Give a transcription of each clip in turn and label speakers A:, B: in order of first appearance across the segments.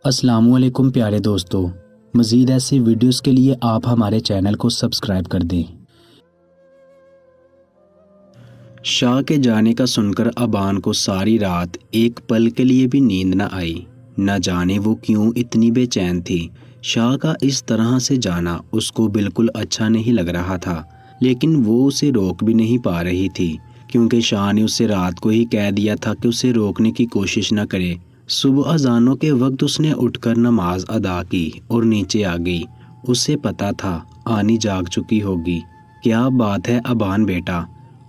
A: السلام علیکم پیارے دوستو، مزید ایسی ویڈیوز کے لیے آپ ہمارے چینل کو سبسکرائب کر دیں۔ شاہ کے جانے کا سن کر ابان کو ساری رات ایک پل کے لیے بھی نیند نہ آئی۔ نہ جانے وہ کیوں اتنی بے چین تھی۔ شاہ کا اس طرح سے جانا اس کو بالکل اچھا نہیں لگ رہا تھا، لیکن وہ اسے روک بھی نہیں پا رہی تھی، کیونکہ شاہ نے اسے رات کو ہی کہہ دیا تھا کہ اسے روکنے کی کوشش نہ کرے۔ صبح اذانوں کے وقت اس نے اٹھ کر نماز ادا کی اور نیچے آ گئی۔ اسے پتا تھا آنی جاگ چکی ہوگی۔ کیا بات ہے ابان بیٹا،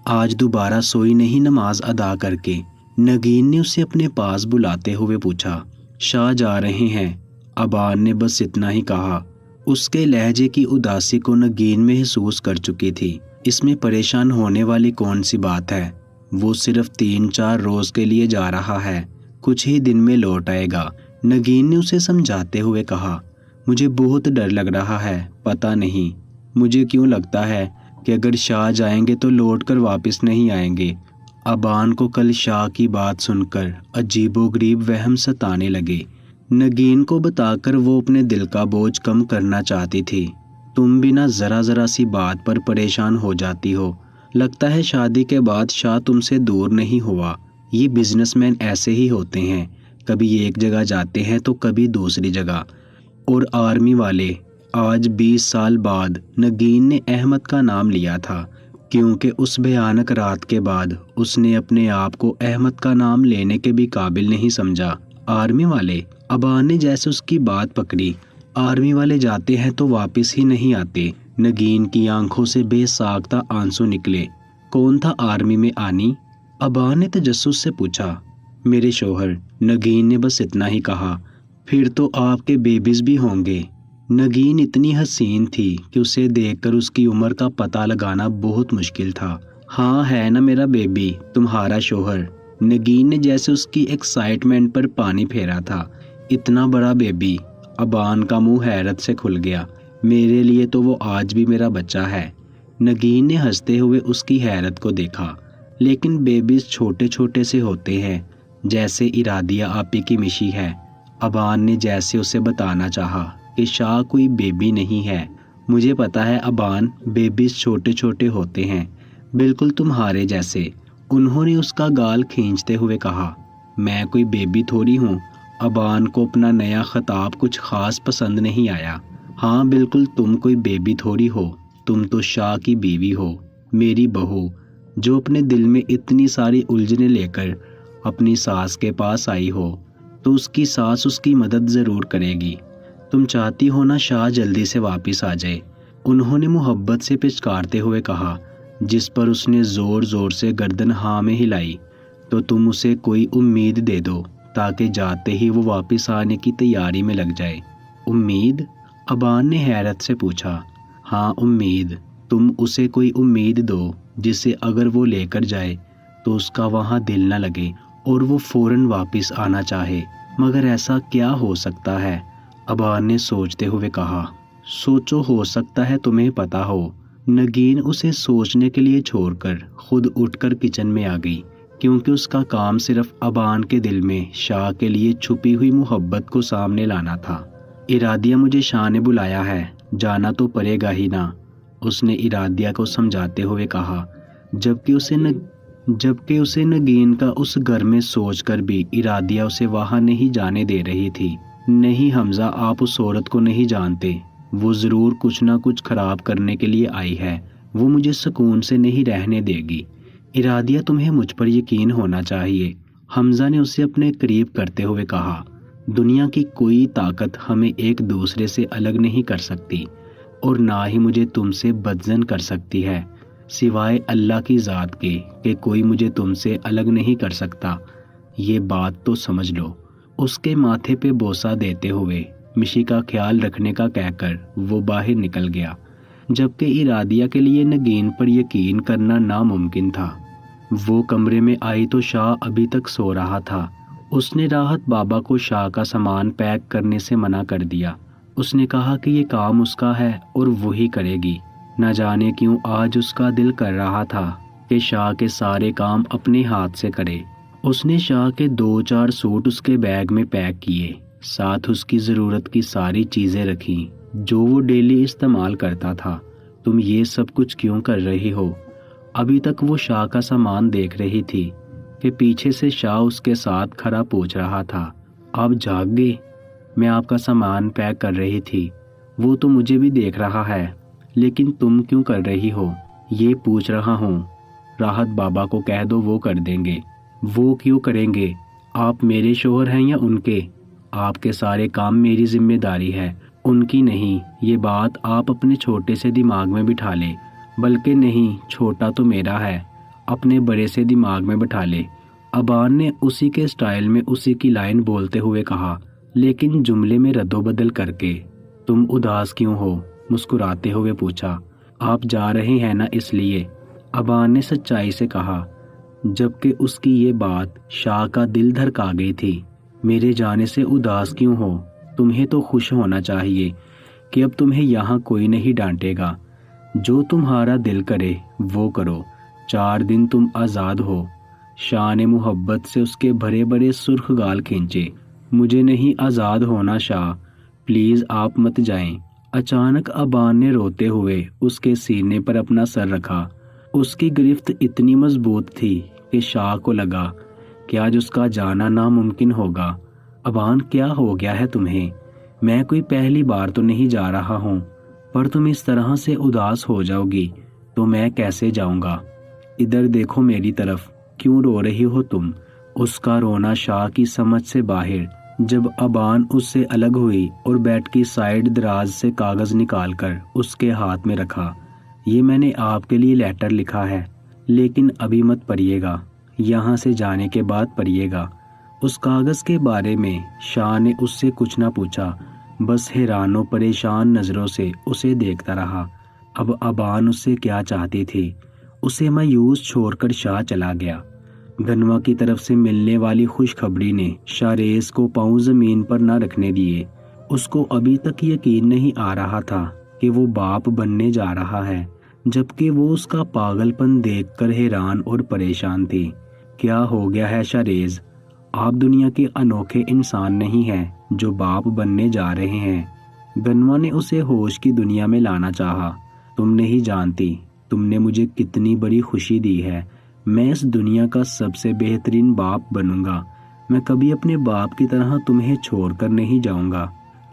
A: آج دوبارہ سوئی نہیں نماز ادا کر کے؟ نگین نے اسے اپنے پاس بلاتے ہوئے پوچھا۔ شاہ جا رہے ہیں، ابان نے بس اتنا ہی کہا۔ اس کے لہجے کی اداسی کو نگین محسوس کر چکی تھی۔ اس میں پریشان ہونے والی کون سی بات ہے؟ وہ صرف 3-4 روز کے لیے جا رہا ہے، کچھ ہی دن میں لوٹ آئے گا۔ نگین نے اسے سمجھاتے ہوئے کہا۔ مجھے بہت ڈر لگ رہا ہے، پتہ نہیں مجھے کیوں لگتا ہے کہ اگر شاہ جائیں گے تو لوٹ کر واپس نہیں آئیں گے۔ ابان کو کل شاہ کی بات سن کر عجیب و غریب وہم ستانے لگے۔ نگین کو بتا کر وہ اپنے دل کا بوجھ کم کرنا چاہتی تھی۔ تم بھی نہ ذرا سی بات پر پریشان ہو جاتی ہو۔ لگتا ہے شادی کے بعد شاہ تم سے دور نہیں ہوا۔ یہ بزنس مین ایسے ہی ہوتے ہیں، کبھی ایک جگہ جاتے ہیں تو کبھی دوسری جگہ۔ اور آرمی والے، آج 20 سال بعد نگین نے احمد کا نام لیا تھا، کیونکہ اس بھیانک رات کے بعد اس نے اپنے آپ کو احمد کا نام لینے کے بھی قابل نہیں سمجھا۔ آرمی والے، ابان نے جیسے اس کی بات پکڑی۔ آرمی والے جاتے ہیں تو واپس ہی نہیں آتے۔ نگین کی آنکھوں سے بے ساختہ آنسو نکلے۔ کون تھا آرمی میں آنی؟ ابان نے تجسس سے پوچھا۔ میرے شوہر، نگین نے بس اتنا ہی کہا۔ پھر تو آپ کے بیبیز بھی ہوں گے۔ نگین اتنی حسین تھی کہ اسے دیکھ کر اس کی عمر کا پتہ لگانا بہت مشکل تھا۔ ہاں ہے نا میرا بیبی، تمہارا شوہر۔ نگین نے جیسے اس کی ایکسائٹمنٹ پر پانی پھیرا تھا۔ اتنا بڑا بیبی؟ ابان کا منہ حیرت سے کھل گیا۔ میرے لیے تو وہ آج بھی میرا بچہ ہے۔ نگین نے ہنستے ہوئے اس کی حیرت کو دیکھا۔ لیکن بیبیز چھوٹے چھوٹے سے ہوتے ہیں، جیسے ارادیہ آپی کی مشی ہے۔ ابان نے جیسے اسے بتانا چاہا کہ شاہ کوئی بیبی نہیں ہے۔ مجھے پتا ہے ابان، بیبیز چھوٹے چھوٹے ہوتے ہیں، بالکل تمہارے جیسے۔ انہوں نے اس کا گال کھینچتے ہوئے کہا۔ میں کوئی بیبی تھوڑی ہوں۔ ابان کو اپنا نیا خطاب کچھ خاص پسند نہیں آیا۔ ہاں بالکل، تم کوئی بیبی تھوڑی ہو، تم تو شاہ کی بیوی ہو، میری بہو، جو اپنے دل میں اتنی ساری الجھنیں لے کر اپنی ساس کے پاس آئی ہو، تو اس کی ساس اس کی مدد ضرور کرے گی۔ تم چاہتی ہو نا شاہ جلدی سے واپس آ جائے، انہوں نے محبت سے پچکارتے ہوئے کہا، جس پر اس نے زور زور سے گردن ہاں میں ہلائی۔ تو تم اسے کوئی امید دے دو تاکہ جاتے ہی وہ واپس آنے کی تیاری میں لگ جائے۔ امید؟ ابان نے حیرت سے پوچھا۔ ہاں امید، تم اسے کوئی امید دو جسے اگر وہ لے کر جائے تو اس کا وہاں دل نہ لگے اور وہ فوراً واپس آنا چاہے۔ مگر ایسا کیا ہو سکتا ہے؟ ابان نے سوچتے ہوئے کہا۔ سوچو، ہو سکتا ہے تمہیں پتا ہو۔ نگین اسے سوچنے کے لیے چھوڑ کر خود اٹھ کر کچن میں آ گئی، کیونکہ اس کا کام صرف ابان کے دل میں شاہ کے لیے چھپی ہوئی محبت کو سامنے لانا تھا۔ ارادیہ، مجھے شاہ نے بلایا ہے، جانا تو پڑے گا ہی نا، اس نے ارادیہ کو سمجھاتے ہوئے کہا، جبکہ اسے نگین کا اس گھر میں سوچ کر بھی ارادیہ اسے وہاں نہیں جانے دے رہی تھی۔ نہیں حمزہ، آپ اس عورت کو نہیں جانتے، وہ ضرور کچھ نہ کچھ خراب کرنے کے لیے آئی ہے، وہ مجھے سکون سے نہیں رہنے دے گی۔ ارادیہ، تمہیں مجھ پر یقین ہونا چاہیے، حمزہ نے اسے اپنے قریب کرتے ہوئے کہا۔ دنیا کی کوئی طاقت ہمیں ایک دوسرے سے الگ نہیں کر سکتی، اور نہ ہی مجھے تم سے بدظن کر سکتی ہے، سوائے اللہ کی ذات کے کہ کوئی مجھے تم سے الگ نہیں کر سکتا، یہ بات تو سمجھ لو۔ اس کے ماتھے پہ بوسہ دیتے ہوئے مشی کا خیال رکھنے کا کہہ کر وہ باہر نکل گیا، جبکہ ارادیہ کے لیے نگین پر یقین کرنا ناممکن تھا۔ وہ کمرے میں آئی تو شاہ ابھی تک سو رہا تھا۔ اس نے راحت بابا کو شاہ کا سامان پیک کرنے سے منع کر دیا۔ اس نے کہا کہ یہ کام اس کا ہے اور وہی کرے گی۔ نہ جانے کیوں آج اس کا دل کر رہا تھا کہ شاہ کے سارے کام اپنے ہاتھ سے کرے۔ اس نے شاہ کے 2-4 سوٹ اس کے بیگ میں پیک کیے، ساتھ اس کی ضرورت کی ساری چیزیں رکھیں جو وہ ڈیلی استعمال کرتا تھا۔ تم یہ سب کچھ کیوں کر رہی ہو؟ ابھی تک وہ شاہ کا سامان دیکھ رہی تھی کہ پیچھے سے شاہ اس کے ساتھ کھڑا پوچھ رہا تھا، آپ جاگ گئے؟ میں آپ کا سامان پیک کر رہی تھی۔ وہ تو مجھے بھی دیکھ رہا ہے، لیکن تم کیوں کر رہی ہو؟ یہ پوچھ رہا ہوں۔ راحت بابا کو کہہ دو، وہ کر دیں گے۔ وہ کیوں کریں گے؟ آپ میرے شوہر ہیں یا ان کے؟ آپ کے سارے کام میری ذمہ داری ہے، ان کی نہیں۔ یہ بات آپ اپنے چھوٹے سے دماغ میں بٹھا لے۔ بلکہ نہیں، چھوٹا تو میرا ہے، اپنے بڑے سے دماغ میں بٹھا لے۔ ابان نے اسی کے سٹائل میں اسی کی لائن بولتے ہوئے کہا، لیکن جملے میں رد و بدل کر کے۔ تم اداس کیوں ہو؟ مسکراتے ہوئے پوچھا۔ آپ جا رہے ہیں نا، اس لیے، ابان نے سچائی سے کہا، جبکہ اس کی یہ بات شاہ کا دل دھڑکا گئی تھی۔ میرے جانے سے اداس کیوں ہو؟ تمہیں تو خوش ہونا چاہیے کہ اب تمہیں یہاں کوئی نہیں ڈانٹے گا۔ جو تمہارا دل کرے وہ کرو، 4 دن تم آزاد ہو۔ شاہ نے محبت سے اس کے بھرے بھرے سرخ گال کھینچے۔ مجھے نہیں آزاد ہونا شاہ، پلیز آپ مت جائیں۔ اچانک ابان نے روتے ہوئے اس کے سینے پر اپنا سر رکھا۔ اس کی گرفت اتنی مضبوط تھی کہ شاہ کو لگا کہ آج اس کا جانا ناممکن ہوگا۔ ابان، کیا ہو گیا ہے تمہیں؟ میں کوئی پہلی بار تو نہیں جا رہا ہوں، پر تم اس طرح سے اداس ہو جاؤ گی تو میں کیسے جاؤں گا؟ ادھر دیکھو میری طرف، کیوں رو رہی ہو تم؟ اس کا رونا شاہ کی سمجھ سے باہر۔ جب ابان اس سے الگ ہوئی اور بیڈ کی سائیڈ دراز سے کاغذ نکال کر اس کے ہاتھ میں رکھا، یہ میں نے آپ کے لیے لیٹر لکھا ہے، لیکن ابھی مت پڑھیے گا، یہاں سے جانے کے بعد پڑھیے گا۔ اس کاغذ کے بارے میں شاہ نے اس سے کچھ نہ پوچھا، بس حیران و پریشان نظروں سے اسے دیکھتا رہا۔ اب ابان اس سے کیا چاہتی تھی؟ اسے مایوس چھوڑ کر شاہ چلا گیا۔ گنوا کی طرف سے ملنے والی خوشخبری نے شاریز کو پاؤں زمین پر نہ رکھنے دیے۔ اس کو ابھی تک یقین نہیں آ رہا تھا کہ وہ باپ بننے جا رہا ہے، جبکہ وہ اس کا پاگل پن دیکھ کر حیران اور پریشان تھی۔ کیا ہو گیا ہے شاریز؟ آپ دنیا کے انوکھے انسان نہیں ہیں جو باپ بننے جا رہے ہیں۔ گنوا نے اسے ہوش کی دنیا میں لانا چاہا۔ تم نہیں جانتی تم نے مجھے کتنی بڑی خوشی دی ہے۔ میں اس دنیا کا سب سے بہترین باپ بنوں گا۔ میں کبھی اپنے باپ کی طرح تمہیں چھوڑ کر نہیں جاؤں گا۔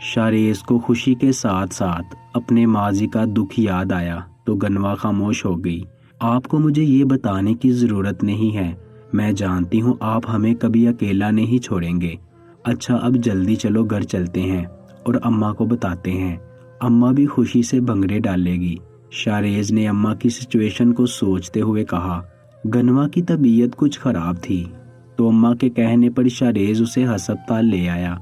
A: شاریز کو خوشی کے ساتھ ساتھ اپنے ماضی کا دکھ یاد آیا تو گنوا خاموش ہو گئی۔ آپ کو مجھے یہ بتانے کی ضرورت نہیں ہے، میں جانتی ہوں آپ ہمیں کبھی اکیلا نہیں چھوڑیں گے۔ اچھا، اب جلدی چلو، گھر چلتے ہیں اور اماں کو بتاتے ہیں، اماں بھی خوشی سے بھنگڑے ڈالے گی۔ شاریز نے اماں کی سچویشن کو سوچتے ہوئے کہا۔ گنوا کی طبیعت کچھ خراب تھی تو اماں کے کہنے پر شاریز اسے ہسپتال لے آیا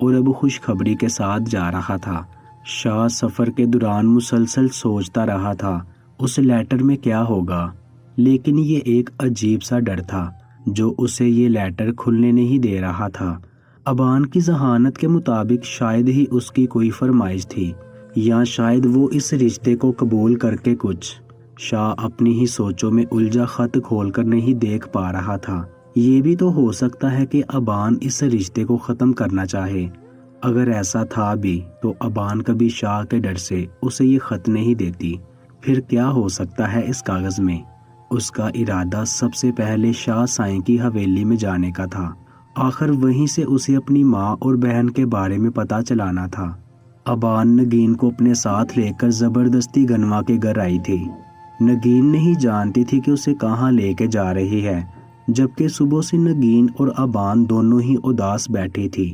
A: اور اب خوشخبری کے ساتھ جا رہا تھا۔ شاہ سفر کے دوران مسلسل سوچتا رہا تھا اس لیٹر میں کیا ہوگا، لیکن یہ ایک عجیب سا ڈر تھا جو اسے یہ لیٹر کھلنے نہیں دے رہا تھا۔ ابان کی ذہانت کے مطابق شاید ہی اس کی کوئی فرمائش تھی، یا شاید وہ اس رشتے کو قبول کر کے کچھ۔ شاہ اپنی ہی سوچوں میں الجھا خط کھول کر نہیں دیکھ پا رہا تھا۔ یہ بھی تو ہو سکتا ہے کہ ابان اس رشتے کو ختم کرنا چاہے۔ اگر ایسا تھا بھی تو ابان کبھی شاہ کے ڈر سے اسے یہ خط نہیں دیتی۔ پھر کیا ہو سکتا ہے اس کاغذ میں؟ اس کا ارادہ سب سے پہلے شاہ سائیں کی حویلی میں جانے کا تھا۔ آخر وہیں سے اسے اپنی ماں اور بہن کے بارے میں پتہ چلانا تھا۔ ابان نگین کو اپنے ساتھ لے کر زبردستی گنوا کے گھر آئی تھی۔ نگین نہیں جانتی تھی کہ اسے کہاں لے کے جا رہی ہے، جبکہ صبح سے نگین اور ابان دونوں ہی اداس بیٹھی تھی۔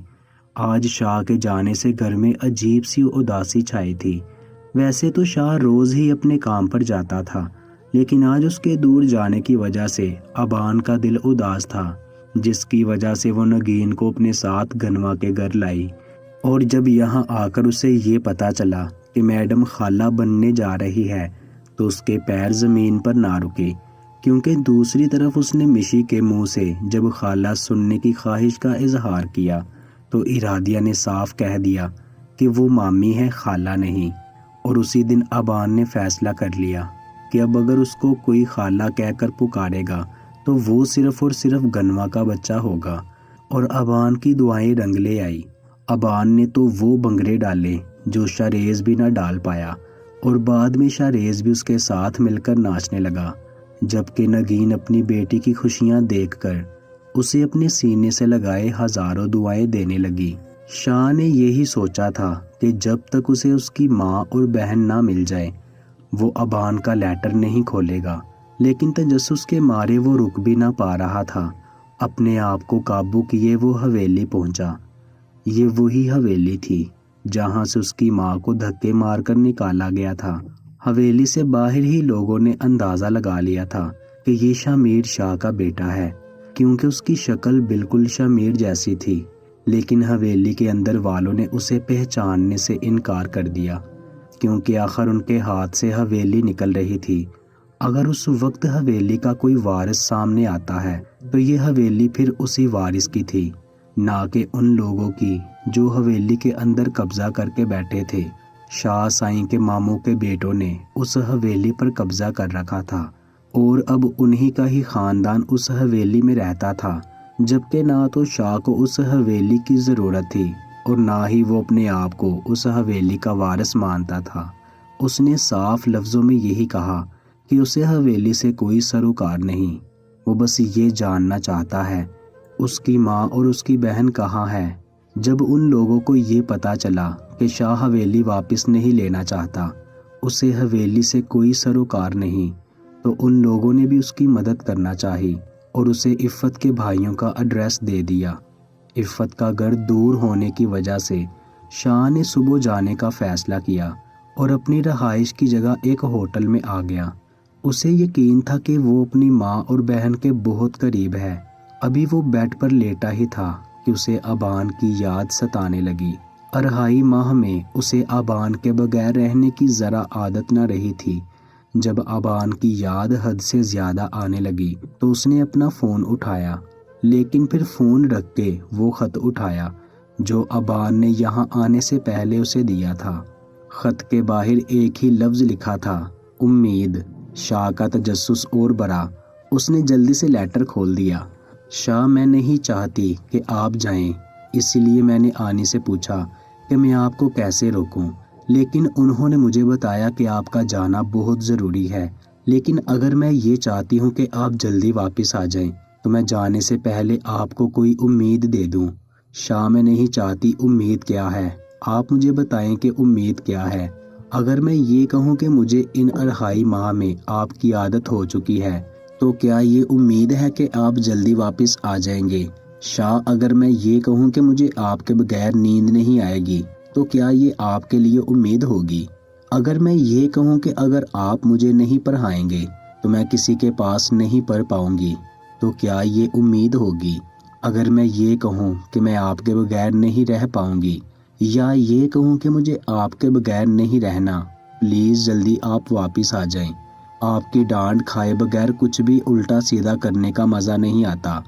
A: آج شاہ کے جانے سے گھر میں عجیب سی اداسی چھائی تھی۔ ویسے تو شاہ روز ہی اپنے کام پر جاتا تھا، لیکن آج اس کے دور جانے کی وجہ سے ابان کا دل اداس تھا، جس کی وجہ سے وہ نگین کو اپنے ساتھ گنوا کے گھر لائی۔ اور جب یہاں آ کر اسے یہ پتا چلا کہ میڈم خالہ بننے جا رہی ہے تو اس کے پیر زمین پر نہ رکے، کیونکہ دوسری طرف اس نے مشی کے منہ سے جب خالہ سننے کی خواہش کا اظہار کیا تو ارادیہ نے صاف کہہ دیا کہ وہ مامی ہے، خالہ نہیں۔ اور اسی دن ابان نے فیصلہ کر لیا کہ اب اگر اس کو کوئی خالہ کہہ کر پکارے گا تو وہ صرف اور صرف گنوا کا بچہ ہوگا۔ اور ابان کی دعائیں رنگ لے آئی۔ ابان نے تو وہ بنگڑے ڈالے جو شاریز بھی نہ ڈال پایا، اور بعد میں شاریز بھی اس کے ساتھ مل کر ناچنے لگا، جبکہ نگین اپنی بیٹی کی خوشیاں دیکھ کر اسے اپنے سینے سے لگائے ہزاروں دعائیں دینے لگی۔ شاہ نے یہی سوچا تھا کہ جب تک اسے اس کی ماں اور بہن نہ مل جائے وہ ابان کا لیٹر نہیں کھولے گا، لیکن تجسس کے مارے وہ رک بھی نہ پا رہا تھا۔ اپنے آپ کو قابو کیے وہ حویلی پہنچا۔ یہ وہی حویلی تھی جہاں سے اس کی ماں کو دھکے مار کر نکالا گیا تھا۔ حویلی سے باہر ہی لوگوں نے اندازہ لگا لیا تھا کہ یہ شمیر شاہ کا بیٹا ہے، کیونکہ اس کی شکل بالکل شمیر جیسی تھی، لیکن حویلی کے اندر والوں نے اسے پہچاننے سے انکار کر دیا، کیونکہ آخر ان کے ہاتھ سے حویلی نکل رہی تھی۔ اگر اس وقت حویلی کا کوئی وارث سامنے آتا ہے تو یہ حویلی پھر اسی وارث کی تھی، نہ کہ ان لوگوں کی جو حویلی کے اندر قبضہ کر کے بیٹھے تھے۔ شاہ سائیں کے ماموں کے بیٹوں نے اس حویلی پر قبضہ کر رکھا تھا، اور اب انہی کا ہی خاندان اس حویلی میں رہتا تھا، جبکہ نہ تو شاہ کو اس حویلی کی ضرورت تھی اور نہ ہی وہ اپنے آپ کو اس حویلی کا وارث مانتا تھا۔ اس نے صاف لفظوں میں یہی کہا کہ اسے حویلی سے کوئی سروکار نہیں، وہ بس یہ جاننا چاہتا ہے اس کی ماں اور اس کی بہن کہاں ہے۔ جب ان لوگوں کو یہ پتا چلا کہ شاہ حویلی واپس نہیں لینا چاہتا، اسے حویلی سے کوئی سروکار نہیں، تو ان لوگوں نے بھی اس کی مدد کرنا چاہی اور اسے عفت کے بھائیوں کا ایڈریس دے دیا۔ عفت کا گھر دور ہونے کی وجہ سے شاہ نے صبح جانے کا فیصلہ کیا اور اپنی رہائش کی جگہ ایک ہوٹل میں آ گیا۔ اسے یقین تھا کہ وہ اپنی ماں اور بہن کے بہت قریب ہے۔ ابھی وہ بیڈ پر لیٹا ہی تھا کہ اسے ابان کی یاد ستانے لگی۔ 2.5 ماہ میں اسے ابان کے بغیر رہنے کی ذرا عادت نہ رہی تھی۔ جب ابان کی یاد حد سے زیادہ آنے لگی تو اس نے اپنا فون اٹھایا، لیکن پھر فون رکھ کے وہ خط اٹھایا جو ابان نے یہاں آنے سے پہلے اسے دیا تھا۔ خط کے باہر ایک ہی لفظ لکھا تھا، امید۔ شاہ کا تجسس اور بڑھا۔ اس نے جلدی سے لیٹر کھول دیا۔ شاہ، میں نہیں چاہتی کہ آپ جائیں، اسی لیے میں نے آنی سے پوچھا کہ میں آپ کو کیسے روکوں، لیکن انہوں نے مجھے بتایا کہ آپ کا جانا بہت ضروری ہے، لیکن اگر میں یہ چاہتی ہوں کہ آپ جلدی واپس آ جائیں تو میں جانے سے پہلے آپ کو کوئی امید دے دوں۔ شاہ، میں نہیں چاہتی۔ امید کیا ہے؟ آپ مجھے بتائیں کہ امید کیا ہے۔ اگر میں یہ کہوں کہ مجھے ان 2.5 ماہ میں آپ کی عادت ہو چکی ہے تو کیا یہ امید ہے کہ آپ جلدی واپس آ جائیں گے؟ شاہ، اگر میں یہ کہوں کہ مجھے آپ کے بغیر نیند نہیں آئے گی تو کیا یہ آپ کے لیے امید ہوگی؟ اگر میں یہ کہوں کہ اگر آپ مجھے نہیں پڑھائیں گے تو میں کسی کے پاس نہیں پڑھ پاؤں گی تو کیا یہ امید ہوگی؟ اگر میں یہ کہوں کہ میں آپ کے بغیر نہیں رہ پاؤں گی، یا یہ کہوں کہ مجھے آپ کے بغیر نہیں رہنا، پلیز جلدی آپ واپس آ جائیں۔ آپ کی ڈانٹ کھائے بغیر کچھ بھی الٹا سیدھا کرنے کا مزہ نہیں آتا۔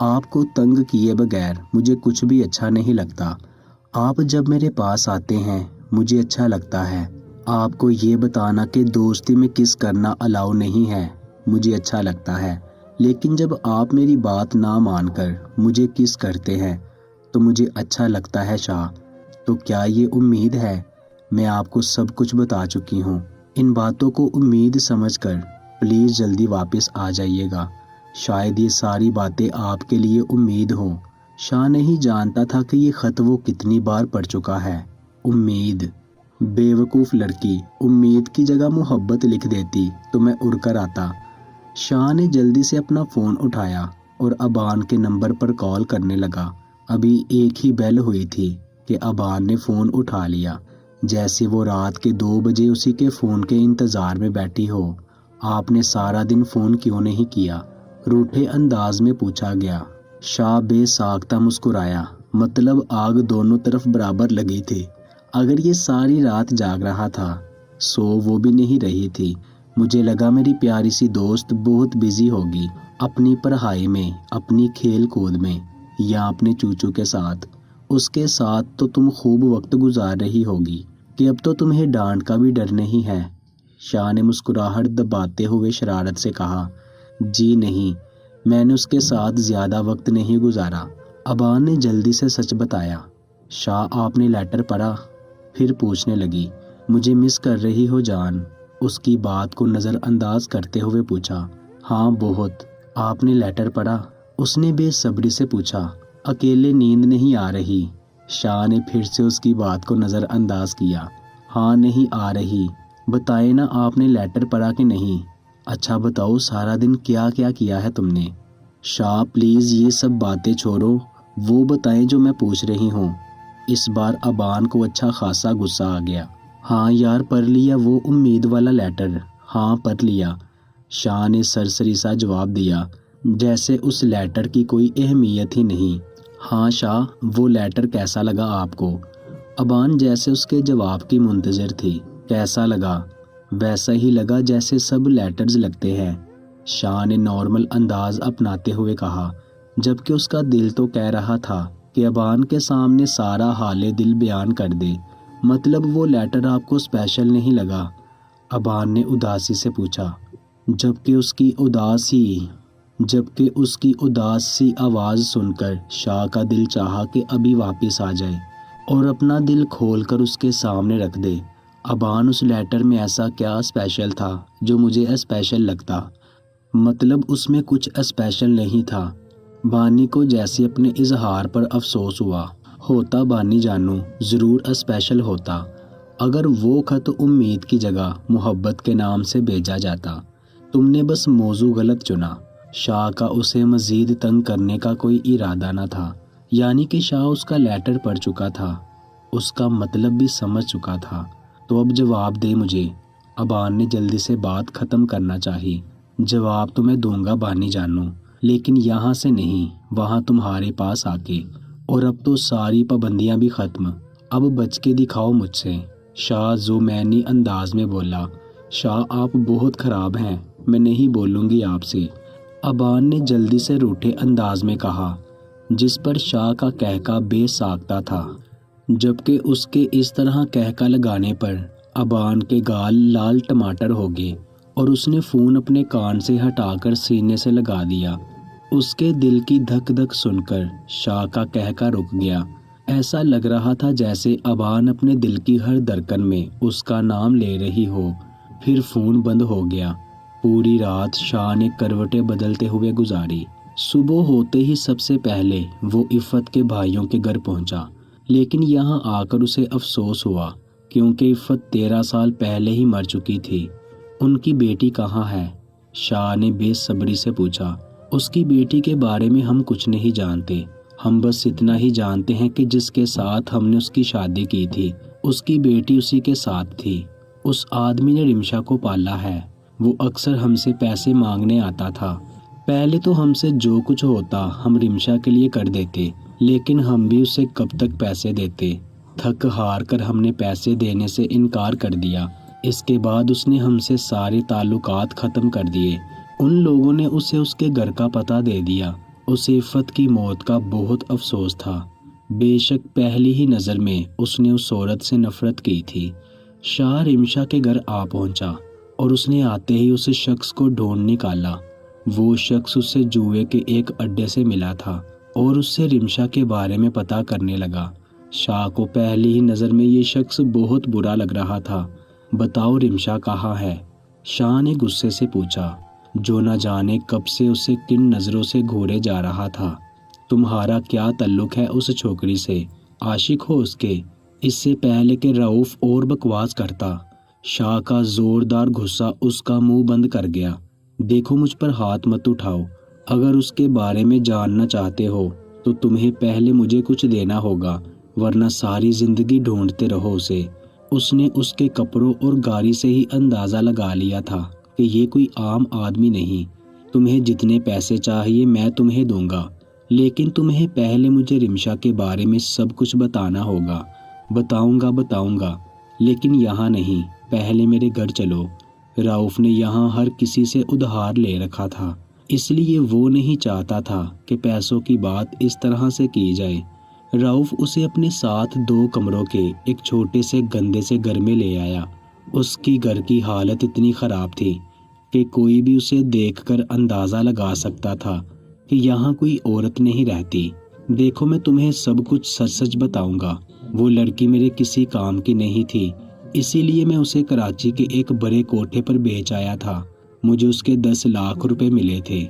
A: آپ کو تنگ کیے بغیر مجھے کچھ بھی اچھا نہیں لگتا۔ آپ جب میرے پاس آتے ہیں مجھے اچھا لگتا ہے۔ آپ کو یہ بتانا کہ دوستی میں کس کرنا الاؤ نہیں ہے مجھے اچھا لگتا ہے، لیکن جب آپ میری بات نہ مان کر مجھے کس کرتے ہیں تو مجھے اچھا لگتا ہے۔ شاہ، تو کیا یہ امید ہے؟ میں آپ کو سب کچھ بتا چکی ہوں۔ ان باتوں کو امید سمجھ کر پلیز جلدی واپس آ جائیے گا۔ شاید یہ ساری باتیں آپ کے لیے امید ہوں۔ شاہ نہیں جانتا تھا کہ یہ خط وہ کتنی بار پڑھ چکا ہے۔ امید، بیوقوف لڑکی، امید کی جگہ محبت لکھ دیتی تو میں اڑ کر آتا۔ شاہ نے جلدی سے اپنا فون اٹھایا اور ابان کے نمبر پر کال کرنے لگا۔ ابھی ایک ہی بیل ہوئی تھی کہ ابان نے فون اٹھا لیا، جیسے وہ رات کے 2 بجے اسی کے فون کے انتظار میں بیٹھی ہو۔ آپ نے سارا دن فون کیوں نہیں کیا؟ روٹھے انداز میں پوچھا گیا۔ شاہ بے ساختہ مسکرایا۔ مطلب آگ دونوں طرف برابر لگی تھی۔ اگر یہ ساری رات جاگ رہا تھا، سو وہ بھی نہیں رہی تھی۔ مجھے لگا میری پیاری سی دوست بہت بزی ہوگی، اپنی پڑھائی میں، اپنی کھیل کود میں، یا اپنے چوچو کے ساتھ۔ اس کے ساتھ تو تم خوب وقت گزار رہی ہوگی کہ اب تو تمہیں ڈانٹ کا بھی ڈر نہیں ہے۔ شاہ نے مسکراہٹ دباتے ہوئے شرارت سے کہا، جی نہیں، میں نے اس کے ساتھ زیادہ وقت نہیں گزارا۔ ابان نے جلدی سے سچ بتایا۔ شاہ آپ نے لیٹر پڑھا؟ پھر پوچھنے لگی، مجھے مس کر رہی ہو جان؟ اس کی بات کو نظر انداز کرتے ہوئے پوچھا۔ ہاں بہت۔ آپ نے لیٹر پڑھا؟ اس نے بے صبری سے پوچھا۔ اکیلے نیند نہیں آ رہی؟ شاہ نے پھر سے اس کی بات کو نظر انداز کیا۔ ہاں نہیں آ رہی۔ بتائے نا آپ نے لیٹر پڑھا کہ نہیں؟ اچھا بتاؤ سارا دن کیا کیا کیا ہے تم نے؟ شاہ پلیز یہ سب باتیں چھوڑو، وہ بتائیں جو میں پوچھ رہی ہوں۔ اس بار ابان کو اچھا خاصا غصہ آ گیا۔ ہاں یار پڑھ لیا وہ امید والا لیٹر؟ ہاں پڑھ لیا۔ شاہ نے سرسری سا جواب دیا، جیسے اس لیٹر کی کوئی اہمیت ہی نہیں۔ ہاں شاہ، وہ لیٹر کیسا لگا آپ کو؟ ابان جیسے اس کے جواب کی منتظر تھی۔ کیسا لگا؟ ویسا ہی لگا جیسے سب لیٹرز لگتے ہیں، شاہ نے نارمل انداز اپناتے ہوئے کہا، جبکہ اس کا دل تو کہہ رہا تھا کہ ابان کے سامنے سارا حال دل بیان کر دے۔ مطلب وہ لیٹر آپ کو اسپیشل نہیں لگا؟ ابان نے اداسی سے پوچھا، جبکہ اس کی اداس سی آواز سن کر شاہ کا دل چاہا کہ ابھی واپس آ جائے اور اپنا دل کھول کر اس کے سامنے رکھ دے۔ ابان اس لیٹر میں ایسا کیا اسپیشل تھا جو مجھے اسپیشل لگتا؟ مطلب اس میں کچھ اسپیشل نہیں تھا۔ بانی کو جیسے اپنے اظہار پر افسوس ہوا۔ ہوتا بانی جانو، ضرور اسپیشل ہوتا، اگر وہ خط امید کی جگہ محبت کے نام سے بھیجا جاتا۔ تم نے بس موضوع غلط چنا۔ شاہ کا اسے مزید تنگ کرنے کا کوئی ارادہ نہ تھا، یعنی کہ شاہ اس کا لیٹر پڑھ چکا تھا، اس کا مطلب بھی سمجھ چکا تھا۔ تو اب جواب دے مجھے۔ ابان نے جلدی سے بات ختم کرنا چاہی۔ جواب تو میں دوں گا بانی جانو، لیکن یہاں سے نہیں، وہاں تمہارے پاس آ کے، اور اب تو ساری پابندیاں بھی ختم۔ اب بچ کے دکھاؤ مجھ سے۔ شاہ زومینی انداز میں بولا۔ شاہ آپ بہت خراب ہیں، میں نہیں بولوں گی آپ سے، ابان نے جلدی سے روٹھے انداز میں کہا، جس پر شاہ کا کہکا بے ساختہ تھا، جبکہ اس کے اس طرح کہکا لگانے پر ابان کے گال لال ٹماٹر ہو گئے اور اس نے فون اپنے کان سے ہٹا کر سینے سے لگا دیا۔ اس کے دل کی دھک دھک سن کر شاہ کا کہکا رک گیا۔ ایسا لگ رہا تھا جیسے ابان اپنے دل کی ہر دھڑکن میں اس کا نام لے رہی ہو۔ پھر فون بند ہو گیا۔ پوری رات شاہ نے کروٹیں بدلتے ہوئے گزاری۔ صبح ہوتے ہی سب سے پہلے وہ عفت کے بھائیوں کے گھر پہنچا، لیکن یہاں آ کر اسے افسوس ہوا کیونکہ عفت 13 سال پہلے ہی مر چکی تھی۔ ان کی بیٹی کہاں ہے؟ شاہ نے بے صبری سے پوچھا۔ اس کی بیٹی کے بارے میں ہم کچھ نہیں جانتے، ہم بس اتنا ہی جانتے ہیں کہ جس کے ساتھ ہم نے اس کی شادی کی تھی اس کی بیٹی اسی کے ساتھ تھی۔ اس آدمی نے رمشا کو پالا ہے، وہ اکثر ہم سے پیسے مانگنے آتا تھا۔ پہلے تو ہم سے جو کچھ ہوتا ہم رمشا کے لیے کر دیتے، لیکن ہم بھی اسے کب تک پیسے دیتے؟ تھک ہار کر ہم نے پیسے دینے سے انکار کر دیا۔ اس کے بعد اس نے ہم سے سارے تعلقات ختم کر دیے۔ ان لوگوں نے اسے اس کے گھر کا پتہ دے دیا۔ اسے عفت کی موت کا بہت افسوس تھا۔ بے شک پہلی ہی نظر میں اس نے اس عورت سے نفرت کی تھی۔ شاہ رمشا کے گھر آ پہنچا اور اس نے آتے ہی اس شخص کو ڈھونڈ نکالا۔ وہ شخص اس سے جوئے کے ایک اڈے سے ملا تھا اور اس سے رمشا کے بارے میں پتہ کرنے لگا۔ شاہ کو پہلی ہی نظر میں یہ شخص بہت برا لگ رہا تھا۔ بتاؤ رمشا کہاں ہے؟ شاہ نے غصے سے پوچھا، جو نہ جانے کب سے اسے کن نظروں سے گھورے جا رہا تھا۔ تمہارا کیا تعلق ہے اس چھوکری سے؟ عاشق ہو اس کے؟ اس سے پہلے کہ رؤف اور بکواس کرتا، شاہ کا زوردار غصہ اس کا منہ بند کر گیا۔ دیکھو مجھ پر ہاتھ مت اٹھاؤ، اگر اس کے بارے میں جاننا چاہتے ہو تو تمہیں پہلے مجھے کچھ دینا ہوگا، ورنہ ساری زندگی ڈھونڈتے رہو اسے۔ اس نے اس کے کپڑوں اور گاڑی سے ہی اندازہ لگا لیا تھا کہ یہ کوئی عام آدمی نہیں۔ تمہیں جتنے پیسے چاہیے میں تمہیں دوں گا، لیکن تمہیں پہلے مجھے رمشا کے بارے میں سب کچھ بتانا ہوگا۔ بتاؤں گا، لیکن یہاں نہیں، پہلے میرے گھر چلو۔ رؤف نے یہاں ہر کسی سے ادھار لے رکھا تھا، اس لیے وہ نہیں چاہتا تھا کہ پیسوں کی بات اس طرح سے کی جائے۔ رؤف اسے اپنے ساتھ 2 کمروں کے ایک چھوٹے سے گندے سے گھر میں لے آیا۔ اس کی گھر کی حالت اتنی خراب تھی کہ کوئی بھی اسے دیکھ کر اندازہ لگا سکتا تھا کہ یہاں کوئی عورت نہیں رہتی۔ دیکھو میں تمہیں سب کچھ سچ سچ بتاؤں گا، وہ لڑکی میرے کسی کام کی نہیں تھی، اسی لیے میں اسے کراچی کے ایک بڑے کوٹھے پر بیچ آیا تھا۔ مجھے اس کے 10 لاکھ روپے ملے تھے۔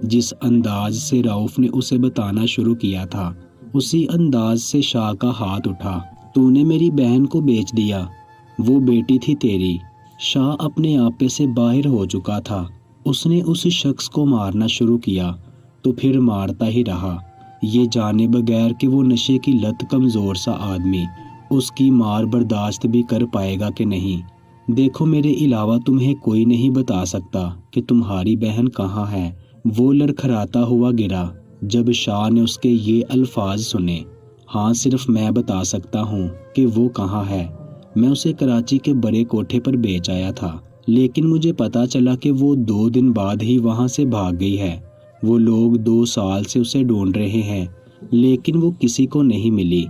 A: جس انداز سے رؤف نے اسے بتانا شروع کیا تھا، اسی انداز سے شاہ کا ہاتھ اٹھا۔ تو نے میری بہن کو بیچ دیا، وہ بیٹی تھی تیری۔ شاہ اپنے آپے سے باہر ہو چکا تھا۔ اس نے اس شخص کو مارنا شروع کیا تو پھر مارتا ہی رہا، یہ جانے بغیر کہ وہ نشے کی لت کمزور سا آدمی اس کی مار برداشت بھی کر پائے گا کہ نہیں۔ دیکھو میرے علاوہ تمہیں کوئی نہیں بتا سکتا کہ تمہاری بہن کہاں ہے۔ وہ لڑکھڑاتا ہوا گرا جب شاہ نے اس کے یہ الفاظ سنے۔ ہاں صرف میں بتا سکتا ہوں کہ وہ کہاں ہے۔ میں اسے کراچی کے بڑے کوٹھے پر بیچ آیا تھا، لیکن مجھے پتا چلا کہ وہ 2 دن بعد ہی وہاں سے بھاگ گئی ہے۔ وہ لوگ 2 سال سے اسے ڈھونڈ رہے ہیں، لیکن وہ کسی کو نہیں ملی۔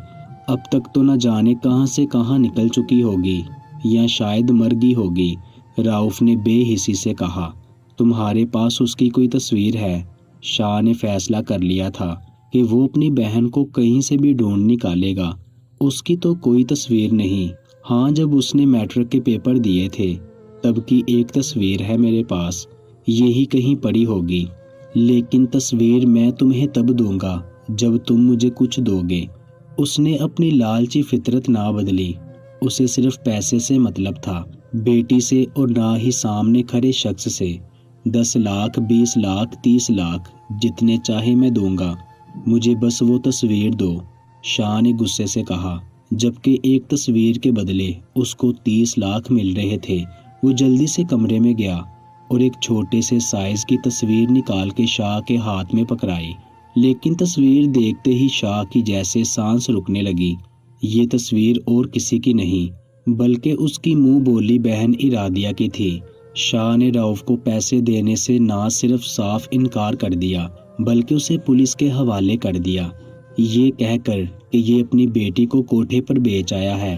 A: اب تک تو نہ جانے کہاں سے کہاں نکل چکی ہوگی، یا شاید مر گئی ہوگی۔ رؤف نے بے حسی سے کہا۔ تمہارے پاس اس کی کوئی تصویر ہے؟ شاہ نے فیصلہ کر لیا تھا کہ وہ اپنی بہن کو کہیں سے بھی ڈھونڈ نکالے گا۔ اس کی تو کوئی تصویر نہیں۔ ہاں جب اس نے میٹرک کے پیپر دیے تھے تب کی ایک تصویر ہے میرے پاس، یہی کہیں پڑی ہوگی، لیکن تصویر میں تمہیں تب دوں گا جب تم مجھے کچھ دو گے۔ اس نے اپنی لالچی فطرت نہ بدلی، اسے صرف پیسے سے مطلب تھا، بیٹی سے اور نہ ہی سامنے کھڑے شخص سے۔ 10 لاکھ 20 لاکھ 30 لاکھ جتنے چاہے میں دوں گا، مجھے بس وہ تصویر دو، شاہ نے غصے سے کہا۔ جبکہ ایک تصویر کے بدلے اس کو 30 لاکھ مل رہے تھے۔ وہ جلدی سے کمرے میں گیا اور ایک چھوٹے سے سائز کی تصویر نکال کے شاہ کے ہاتھ میں پکڑائی، لیکن تصویر دیکھتے ہی شاہ کی جیسے سانس رکنے لگی۔ یہ تصویر اور کسی کی نہیں بلکہ اس کی منہ بولی بہن ارادیہ کی تھی۔ شاہ نے رؤف کو پیسے دینے سے نہ صرف صاف انکار کر دیا بلکہ اسے پولیس کے حوالے کر دیا، یہ کہہ کر کہ یہ اپنی بیٹی کو کوٹھے پر بیچ آیا ہے،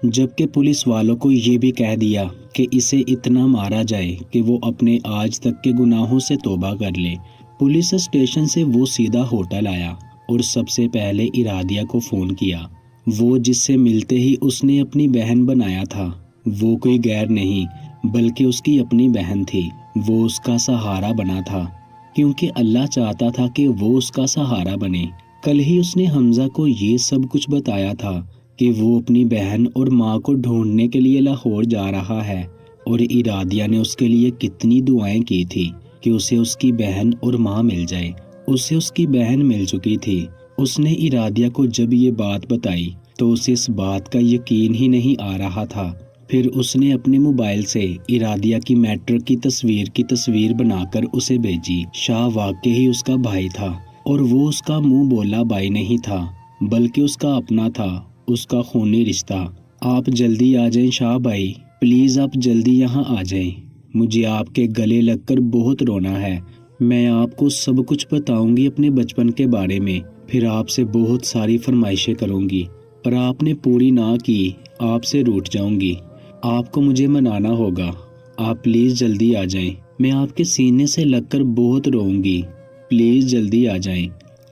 A: جبکہ پولیس والوں کو یہ بھی کہہ دیا کہ اسے اتنا مارا جائے کہ وہ اپنے آج تک کے گناہوں سے توبہ کر لے۔ پولیس اسٹیشن سے وہ سیدھا ہوٹل آیا اور سب سے پہلے ارادیہ کو فون کیا، وہ جس سے ملتے ہی اس نے اپنی بہن بنایا تھا۔ وہ کوئی غیر نہیں بلکہ اس کی اپنی بہن تھی۔ وہ اس کا سہارا بنا تھا کیونکہ اللہ چاہتا تھا کہ وہ اس کا سہارا بنے۔ کل ہی اس نے حمزہ کو یہ سب کچھ بتایا تھا کہ وہ اپنی بہن اور ماں کو ڈھونڈنے کے لیے لاہور جا رہا ہے، اور ارادیہ نے اس کے لیے کتنی دعائیں کی تھی کہ اسے اس کی بہن اور ماں مل جائے۔ اسے اس کی بہن مل چکی تھی۔ اس نے ارادیہ کو جب یہ بات بتائی تو اسے اس بات کا یقین ہی نہیں آ رہا تھا۔ پھر اس نے اپنے موبائل سے ارادیہ کی میٹرک کی تصویر بنا کر اسے بھیجی۔ شاہ واقعی ہی اس کا بھائی تھا، اور وہ اس کا منہ بولا بھائی نہیں تھا بلکہ اس کا اپنا تھا، اس کا خونی رشتہ۔ آپ جلدی آ جائیں شاہ بھائی، پلیز آپ جلدی یہاں آ جائیں، مجھے آپ کے گلے لگ کر بہت رونا ہے۔ میں آپ کو سب کچھ بتاؤں گی اپنے بچپن کے بارے میں، پھر آپ سے بہت ساری فرمائشیں کروں گی، پر آپ نے پوری نہ کی آپ سے روٹھ جاؤں گی۔ آپ کو مجھے منانا ہوگا، آپ پلیز جلدی آ جائیں، میں آپ کے سینے سے لگ کر بہت روؤں گی، پلیز جلدی آ جائیں۔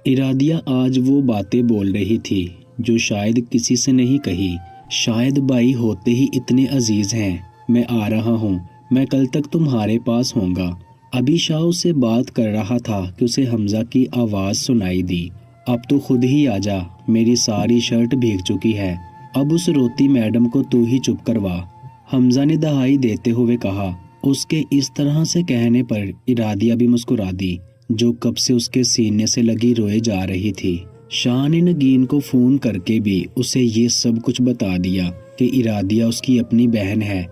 A: ارادیہ آج وہ باتیں بول رہی تھی جو شاید کسی سے نہیں کہی۔ شاید بھائی ہوتے ہی اتنے عزیز ہیں۔ میں آ رہا ہوں، میں کل تک تمہارے پاس ہوں گا۔ ابھی شاہ اس سے بات کر رہا تھا کہ اسے حمزہ کی آواز سنائی دی۔ اب تو خود ہی آ جا، میری ساری شرٹ بھیگ چکی ہے، اب اس روتی میڈم کو تو ہی چپ کروا، حمزہ نے دہائی دیتے ہوئے کہا۔ اس کے اس طرح سے کہنے پر ارادیہ بھی مسکرا دی جو کب سے اس کے سینے سے لگی روئے جا رہی تھی۔ شاہ نے نگین کو فون کر کے بھی اسے یہ سب کچھ بتا دیا کہ ارادیہ اس کی اپنی بہن ہے۔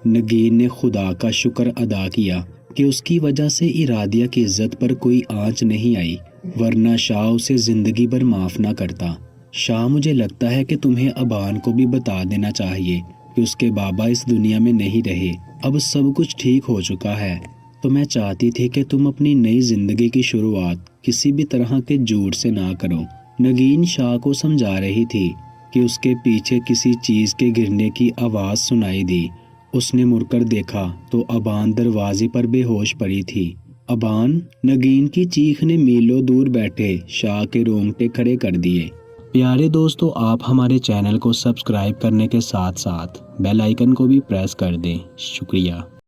A: نگین نے خدا کا شکر ادا کیا کہ اس کی وجہ سے ارادیہ کی عزت پر کوئی آنچ نہیں آئی، ورنہ شاہ اسے زندگی بھر معاف نہ کرتا۔ شاہ مجھے لگتا ہے کہ تمہیں ابان کو بھی بتا دینا چاہیے کہ اس کے بابا اس دنیا میں نہیں رہے، اب سب کچھ ٹھیک ہو چکا ہے، تو میں چاہتی تھی کہ تم اپنی نئی زندگی کی شروعات کسی بھی طرح کے جھوٹ سے نہ کرو۔ نگین شاہ کو سمجھا رہی تھی کہ اس کے پیچھے کسی چیز کے گرنے کی آواز سنائی دی۔ اس نے مڑ کر دیکھا تو ابان دروازے پر بے ہوش پڑی تھی۔ ابان! نگین کی چیخ نے میلوں دور بیٹھے شاہ کے رونگٹے کھڑے کر دیے۔ پیارے دوستو، آپ ہمارے چینل کو سبسکرائب کرنے کے ساتھ ساتھ بیل آئیکن کو بھی پریس کر دیں۔ شکریہ۔